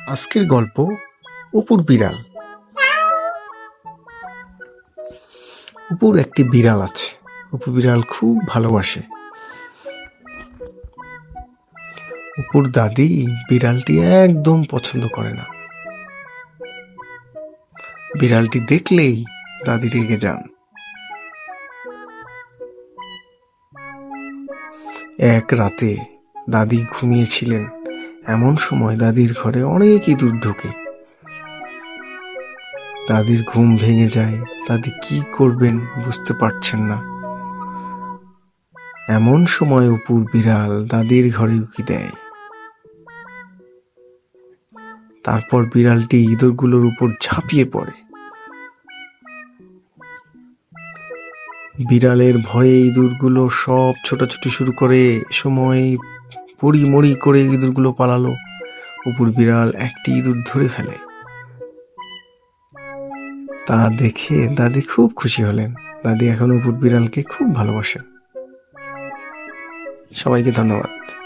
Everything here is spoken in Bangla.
আজকের গল্প অপুর বিড়াল। অপুর একটি বিড়াল আছে। অপু বিড়াল খুব ভালোবাসে। অপুর দাদি বিড়ালটি একদম পছন্দ করে না। বিড়ালটি দেখলেই দাদি রেগে যান। এক রাতে দাদি ঘুমিয়েছিলেন। এমন সময় দাদির ঘরে অনেক ইঁদুর ঢোকে। দাদির ঘুম ভেঙে যায়। দাদি কি করবেন বুঝতে পারছেন না। এমন সময় অপুর বিড়াল দাদির ঘরে উকি দেয়। তারপর বিড়ালটি ইঁদুরগুলোর উপর ঝাঁপিয়ে পড়ে। বিড়ালের ভয়ে ইঁদুরগুলো সব ছোটাছুটি শুরু করে। সময় পড়ি করে ইঁদুরগুলো পালালো। অপুর বিড়াল একটি ইঁদুর ধরে ফেলে। তা দেখে দাদি খুব খুশি হলেন। দাদি এখন অপুর বিড়ালকে খুব ভালোবাসেন। সবাইকে ধন্যবাদ।